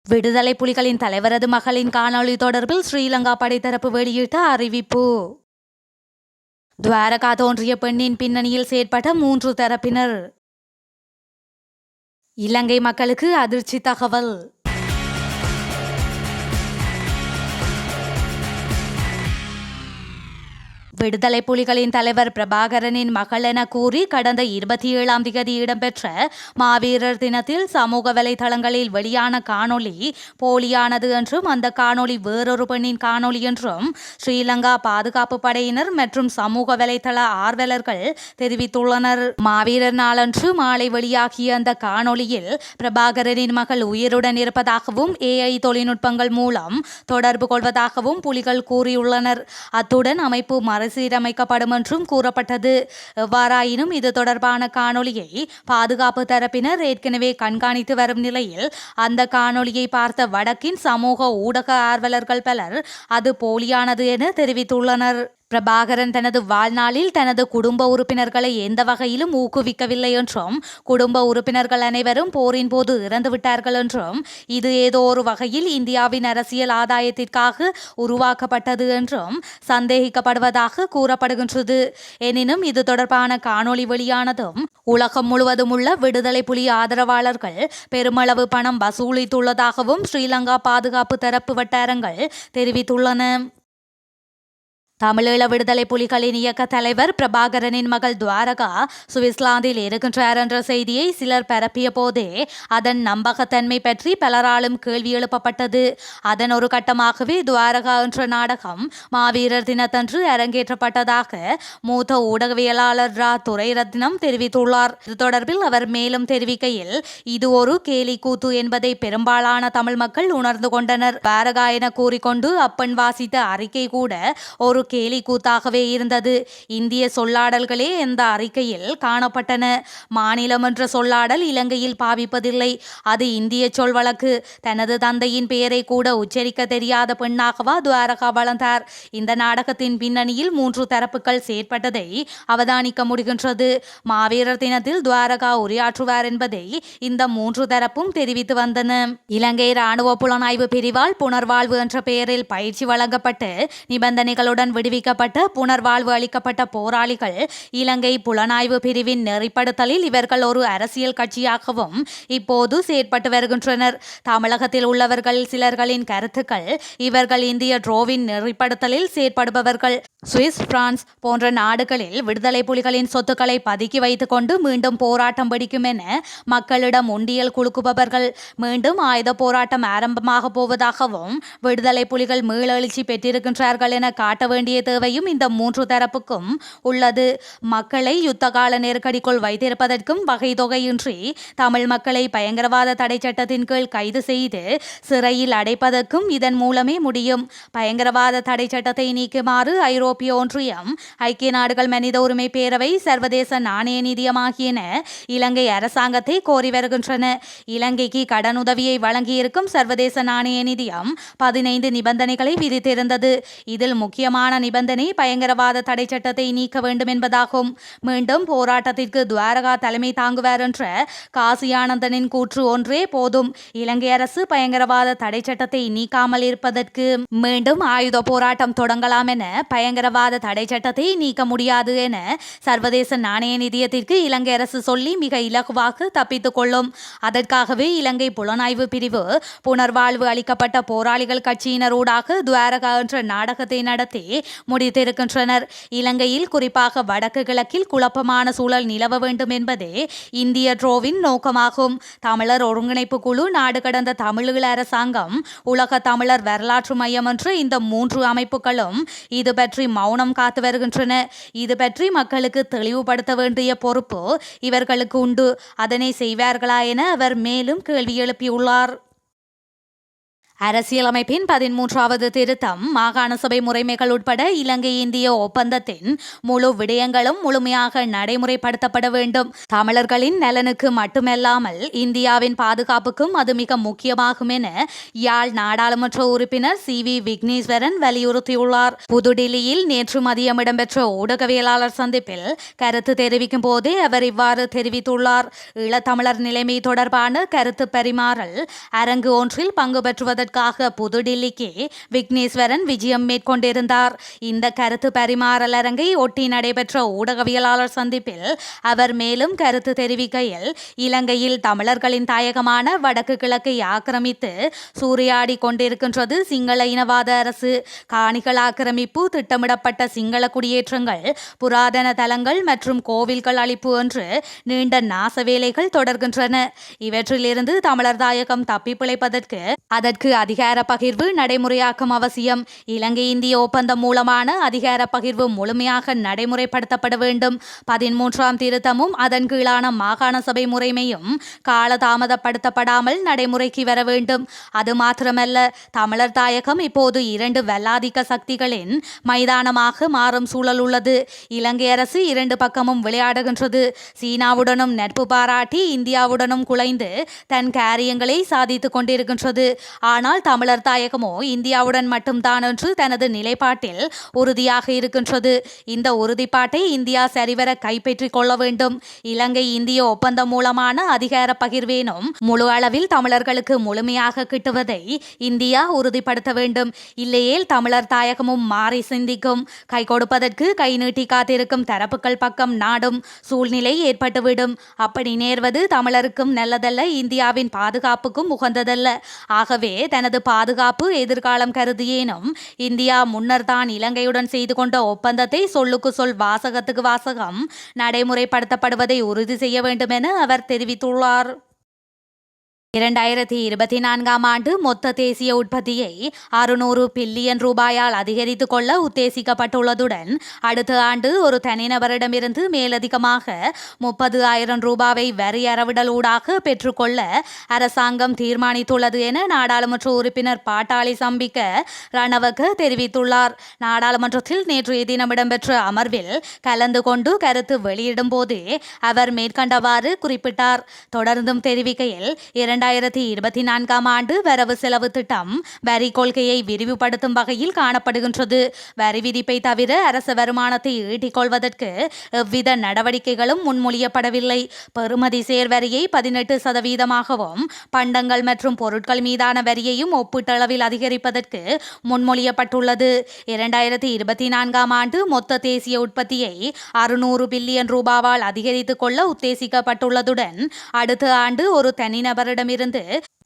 விடுதலை புலிகளின் தலைவரது மகளின் காணொளி தொடர்பில் ஸ்ரீலங்கா படைத்தரப்பு வெளியிட்ட அறிவிப்பு. துவாரகா தோன்றிய பெண்ணின் பின்னணியில் செயற்பட்ட 3 தரப்பினர். இலங்கை மக்களுக்கு அதிர்ச்சி தகவல். விடுதலை புலிகளின் தலைவர் பிரபாகரனின் மகள் என கூறி கடந்த 27ஆம் திகதி இடம்பெற்ற மாவீரர் தினத்தில் சமூக வலைதளங்களில் வெளியான காணொளி போலியானது என்றும் அந்த காணொளி வேறொரு பெண்ணின் காணொளி என்றும் ஸ்ரீலங்கா பாதுகாப்பு படையினர் மற்றும் சமூக வலைதள ஆர்வலர்கள் தெரிவித்துள்ளனர். மாவீரர் நாளன்று மாலை வெளியாகிய அந்த காணொளியில் பிரபாகரனின் மகள் உயிருடன் இருப்பதாகவும் AI தொழில்நுட்பங்கள் மூலம் தொடர்பு கொள்வதாகவும் புலிகள் கூறியுள்ளனர். அத்துடன் அமைப்பு சீரமைக்கப்படும் என்றும் கூறப்பட்டது. எவ்வாறாயினும் இது தொடர்பான காணொளியை பாதுகாப்பு தரப்பினர் ஏற்கனவே கண்காணித்து வரும் நிலையில் அந்த காணொளியை பார்த்த வடக்கின் சமூக ஊடக ஆர்வலர்கள் பலர் அது போலியானது என தெரிவித்துள்ளனர். பிரபாகரன் தனது வாழ்நாளில் தனது குடும்ப உறுப்பினர்களை எந்த வகையிலும் ஊக்குவிக்கவில்லை என்றும் குடும்ப உறுப்பினர்கள் அனைவரும் போரின் போது இறந்துவிட்டார்கள் என்றும் இது ஏதோ ஒரு வகையில் இந்தியாவின் அரசியல் ஆதாயத்திற்காக உருவாக்கப்பட்டது என்றும் சந்தேகிக்கப்படுவதாக கூறப்படுகின்றது. எனினும் இது தொடர்பான காணொளி வெளியானதும் உலகம் முழுவதும் உள்ள விடுதலை புலி ஆதரவாளர்கள் பெருமளவு பணம் வசூலித்துள்ளதாகவும் ஸ்ரீலங்கா பாதுகாப்பு தரப்பு வட்டாரங்கள் தெரிவித்துள்ளன. தமிழீழ விடுதலை புலிகளின் இயக்க தலைவர் பிரபாகரனின் மகள் துவாரகா சுவிட்சர்லாந்தில் இருக்கின்றார் என்ற செய்தியை சிலர் பரப்பிய போதே அதன் நம்பகத்தன்மை பற்றி பலராலும் கேள்வி எழுப்பப்பட்டது. அதன் ஒரு கட்டமாகவே துவாரகா என்ற நாடகம் மாவீரர் தினத்தன்று அரங்கேற்றப்பட்டதாக மூத்த ஊடகவியலாளர் ரா துரைரத்னம் தெரிவித்துள்ளார். இது தொடர்பில் அவர் மேலும் தெரிவிக்கையில், இது ஒரு கேலி கூத்து என்பதை பெரும்பாலான தமிழ் மக்கள் உணர்ந்து கொண்டனர். துவாரகா என கூறிக்கொண்டு அப்பெண் வாசித்த அறிக்கை கூட ஒரு கேலி கூத்தாகவே இருந்தது. இந்திய சொல்லாடல்களே இந்த அறிக்கையில் காணப்பட்டன. மாநிலம் என்ற சொல்லாடல் இலங்கையில் பாவிப்பதில்லை. அது இந்திய சொல் வழக்கு. தனது தந்தையின் பெயரை கூட உச்சரிக்க தெரியாத பெண்ணாகவா துவாரகா வளர்ந்தார். இந்த நாடகத்தின் பின்னணியில் 3 தரப்புகள் செயற்பட்டதை அவதானிக்க முடிகின்றது. மாவீரர் தினத்தில் துவாரகா உரையாற்றுவார் என்பதை இந்த 3 தரப்பும் தெரிவித்து வந்தன. இலங்கை இராணுவ புலனாய்வு பிரிவால் புனர்வாழ்வு என்ற பெயரில் பயிற்சி வழங்கப்பட்டு நிபந்தனைகளுடன் விடுவிக்கப்பட்ட புனர்வாழ்வு அளிக்கப்பட்ட போராளிகள் இலங்கை புலனாய்வு பிரிவின் நெறிப்படுத்தலில் இவர்கள் ஒரு அரசியல் கட்சியாகவும் இப்போது செயற்பட்டு வருகின்றனர். தமிழகத்தில் உள்ளவர்கள் சிலர்களின் கருத்துக்கள் இவர்கள் இந்திய ட்ரோவின் நெறிப்படுத்தலில் செயற்படுபவர்கள். சுவிஸ், பிரான்ஸ் போன்ற நாடுகளில் விடுதலை புலிகளின் சொத்துக்களை பதுக்கி வைத்துக் கொண்டு மீண்டும் போராட்டம் வெடிக்கும் என மக்களிடம் உண்டியல் குலுக்குபவர்கள். மீண்டும் ஆயுத போராட்டம் ஆரம்பமாக போவதாகவும் விடுதலை புலிகள் மீளெழுச்சி பெற்றிருக்கின்றார்கள் என காட்ட வேண்டிய தேவையும் இந்த 3 தரப்புக்கும் உள்ளது. மக்களை யுத்தகால நெருக்கடிக்குள் வைத்திருப்பதற்கும் வகை தொகையின்றி தமிழ் மக்களை பயங்கரவாத தடை சட்டத்தின் கீழ் கைது செய்து சிறையில் அடைப்பதற்கும் இதன் மூலமே முடியும். பயங்கரவாத தடை சட்டத்தை நீக்குமாறு ஐரோப்பிய ஒன்றியம், ஐக்கிய நாடுகள் மனித உரிமை பேரவை, சர்வதேச நாணய நிதியம் ஆகியன இலங்கை அரசாங்கத்தை கோரி வருகின்றன. இலங்கைக்கு கடனுதவியை வழங்கியிருக்கும் சர்வதேச நாணய நிதியம் 15 நிபந்தனைகளை விதித்திருந்தது. இதில் முக்கியமான நிபந்தனை பயங்கரவாத தடை சட்டத்தை நீக்க வேண்டும் என்பதாகும். மீண்டும் போராட்டத்திற்கு துவாரகா தலைமை தாங்குவார் என்ற காசி ஆனந்தனின் கூற்று ஒன்றே போதும். இலங்கை அரசு பயங்கரவாத தடை சட்டத்தை நீக்காமல் இருப்பதற்கு. மீண்டும் ஆயுத போராட்டம் தொடங்கலாம் என பயங்கரவாத தடை சட்டத்தை நீக்க முடியாது என சர்வதேச நாணய நிதியத்திற்கு இலங்கை அரசு சொல்லி மிக இலகுவாக தப்பித்துக் கொள்ளும். அதற்காகவே இலங்கை புலனாய்வு பிரிவு புனர்வாழ்வு அளிக்கப்பட்ட போராளிகள் கட்சியினரூடாக துவாரகா என்ற நாடகத்தை நடத்தி முடித்திருக்கின்றனர். இலங்கையில் குறிப்பாக வடக்கு கிழக்கில் குழப்பமான சூழல் நிலவ வேண்டும் என்பதே இந்திய ட்ரோவின் நோக்கமாகும். தமிழர் ஒருங்கிணைப்பு குழு, நாடு கடந்த தமிழீழ அரசாங்கம், உலக தமிழர் வரலாற்று மையம் என்ற இந்த 3 அமைப்புகளும் இது பற்றி மௌனம் காத்து வருகின்றன. இது பற்றி மக்களுக்கு தெளிவுபடுத்த வேண்டிய பொறுப்பு இவர்களுக்கு உண்டு. அதனை செய்வார்களா என அவர் மேலும் கேள்வி எழுப்பியுள்ளார். அரசியலமைப்பின் 13வது திருத்தம் மாகாண சபை முறைமைகள் உட்பட இலங்கை இந்திய ஒப்பந்தத்தின் முழு விடயங்களும் முழுமையாக நடைமுறைப்படுத்தப்பட வேண்டும். தமிழர்களின் நலனுக்கு மட்டுமல்லாமல் இந்தியாவின் பாதுகாப்புக்கும் அது மிக முக்கியமாகும் என யாழ் நாடாளுமன்ற உறுப்பினர் CV விக்னேஸ்வரன் வலியுறுத்தியுள்ளார். புதுடில்லியில் நேற்று மதியம் இடம்பெற்ற ஊடகவியலாளர் சந்திப்பில் கருத்து தெரிவிக்கும் போதே அவர் இவ்வாறு தெரிவித்துள்ளார். ஈழத்தமிழர் நிலைமை தொடர்பான கருத்து பரிமாறல் அரங்கு ஒன்றில் பங்கு பெற்றுவதற்கு புதுடில்லிக்கு விக்னேஸ்வரன் விஜயம் மேற்கொண்டிருந்தார். இந்த கருத்து பரிமாறல் அரங்கை ஒட்டி நடைபெற்ற ஊடகவியலாளர் சந்திப்பில் அவர் மேலும் கருத்து தெரிவிக்கையில், இலங்கையில் தமிழர்களின் தாயகமான வடக்கு கிழக்கை ஆக்கிரமித்து சூறையாடி கொண்டிருக்கின்றது சிங்கள இனவாத அரசு. காணிகள் ஆக்கிரமிப்பு, திட்டமிடப்பட்ட சிங்கள குடியேற்றங்கள், புராதன தலங்கள் மற்றும் கோவில்கள் அழிப்பு என்று நீண்ட நாச வேலைகள் தொடர்கின்றன. இவற்றிலிருந்து தமிழர் தாயகம் தப்பி பிழைப்பதற்கு அதற்கு அதிகார பகிர்வு நடைமுறையாக்கும் அவசியம். இலங்கை இந்திய ஒப்பந்தம் மூலமான அதிகார பகிர்வு முழுமையாக நடைமுறைப்படுத்தப்பட வேண்டும். 13ஆம் திருத்தமும் அதன் கீழான மாகாண சபை முறைமையும் காலதாமதப்படுத்தப்படாமல் நடைமுறைக்கு வர வேண்டும். அது மாத்திரமல்ல, தமிழர் தாயகம் இப்போது 2 வல்லாதிக்க சக்திகளின் மைதானமாக மாறும் சூழல் உள்ளது. இலங்கை அரசு 2 பக்கமும் விளையாடுகின்றது. சீனாவுடனும் நட்பு பாராட்டி இந்தியாவுடனும் குலைந்து தன் காரியங்களை சாதித்துக் கொண்டிருக்கின்றது. ஆனால் தமிழர் தாயகமோ இந்தியாவுடன் மட்டும்தான் என்று தனது நிலைப்பாட்டில் உறுதியாக இருக்கின்றது. இந்த உறுதிப்பாட்டை இந்தியா சரிவர கைப்பற்றிக் கொள்ள வேண்டும். இலங்கை இந்திய ஒப்பந்தம் மூலமான அதிகார பகிர்வேனும் முழு அளவில் தமிழர்களுக்கு முழுமையாக கிட்டுவதை இந்தியா உறுதிப்படுத்த வேண்டும். இல்லையேல் தமிழர் தாயகமும் மாறி சிந்திக்கும். கை கொடுப்பதற்கு கை நீட்டி காத்திருக்கும் தரப்புகள் பக்கம் நாடும் சூழ்நிலை ஏற்பட்டுவிடும். அப்படி நேர்வது தமிழருக்கும் நல்லதல்ல, இந்தியாவின் பாதுகாப்புக்கும் உகந்ததல்ல. ஆகவே தனது பாதுகாப்பு எதிர்காலம் கருதியேனும் இந்தியா முன்னர் தான் இலங்கையுடன் செய்து கொண்ட ஒப்பந்தத்தை சொல்லுக்கு சொல் வாசகத்துக்கு வாசகம் நடைமுறைப்படுத்தப்படுவதை உறுதி செய்ய வேண்டும் என அவர் தெரிவித்துள்ளார். 2024ஆம் ஆண்டு மொத்த தேசிய உற்பத்தியை 600 பில்லியன் ரூபாயால் அதிகரித்துக் கொள்ள உத்தேசிக்கப்பட்டுள்ளதுடன் அடுத்த ஆண்டு ஒரு தனிநபரிடமிருந்து மேலதிகமாக 30,000 ரூபாவை வரி அறவிடலூடாக பெற்றுக்கொள்ள அரசாங்கம் தீர்மானித்துள்ளது என நாடாளுமன்ற உறுப்பினர் பாட்டாளி சம்பிக்க ரணவக்க தெரிவித்துள்ளார். நாடாளுமன்றத்தில் நேற்றைய தினம் இடம்பெற்ற அமர்வில் கலந்து கொண்டு கருத்து வெளியிடும் போதே அவர் மேற்கண்டவாறு குறிப்பிட்டார். தொடர்ந்தும் தெரிவிக்கையில், 2024ஆம் ஆண்டு வரவு செலவு திட்டம் வரி கொள்கையை விரிவுபடுத்தும் வகையில் காணப்படுகின்றது. வரி விதிப்பை தவிர அரச வருமானத்தை ஈட்டிக் கொள்வதற்கு எவ்வித நடவடிக்கைகளும் முன்மொழியப்படவில்லை. பெறுமதி சேர்வரியை 18%, பண்டங்கள் மற்றும் பொருட்கள் மீதான வரியையும் ஒப்பீட்டளவில் அதிகரிப்பதற்கு முன்மொழியப்பட்டுள்ளது. 2024ஆம் ஆண்டு மொத்த தேசிய உற்பத்தியை 600 பில்லியன் ரூபாவால் அதிகரித்துக் கொள்ள உத்தேசிக்கப்பட்டுள்ளதுடன் அடுத்த ஆண்டு ஒரு தனிநபரிடமிருந்து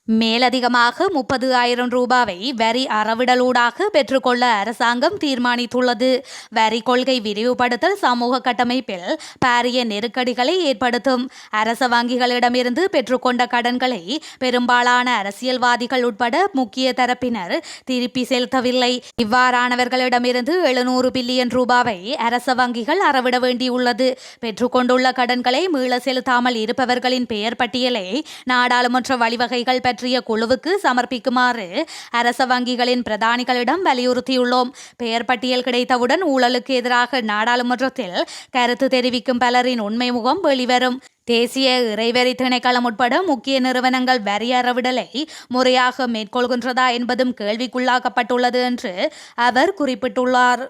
மேலதிகமாக 30,000 ரூபாவை வரி அறவிடலூடாக பெற்றுக்கொள்ள அரசாங்கம் தீர்மானித்துள்ளது. வரி கொள்கை விரிவுபடுத்தல் சமூக கட்டமைப்பில் பாரிய நெருக்கடிகளை ஏற்படுத்தும். அரச வங்கிகளிடமிருந்து பெற்றுக்கொண்ட கடன்களை பெரும்பாலான அரசியல்வாதிகள் உட்பட முக்கிய தரப்பினர் திருப்பி செலுத்தவில்லை. இவ்வாறானவர்களிடமிருந்து 700 பில்லியன் ரூபாவை அரச வங்கிகள் அறவிட வேண்டியுள்ளது. பெற்றுக்கொண்டுள்ள கடன்களை மீள செலுத்தாமல் இருப்பவர்களின் பெயர் பட்டியலை நாடாளுமன்ற வழிவகைகள் பற்றிய குழுவுக்கு சமர்ப்பிக்குமாறு அரச வங்கிகளின் பிரதானிகளிடம் வலியுறுத்தியுள்ளோம். பெயர் பட்டியல் கிடைத்தவுடன் ஊழலுக்கு எதிராக நாடாளுமன்றத்தில் கருத்து தெரிவிக்கும் பலரின் உண்மை முகம் வெளிவரும். தேசிய இறைவரி திணைக்களம் உட்பட முக்கிய நிறுவனங்கள் வரி அறவிடலை முறையாக மேற்கொள்கின்றதா என்பதும் கேள்விக்குள்ளாக்கப்பட்டுள்ளது என்று அவர் குறிப்பிட்டுள்ளார்.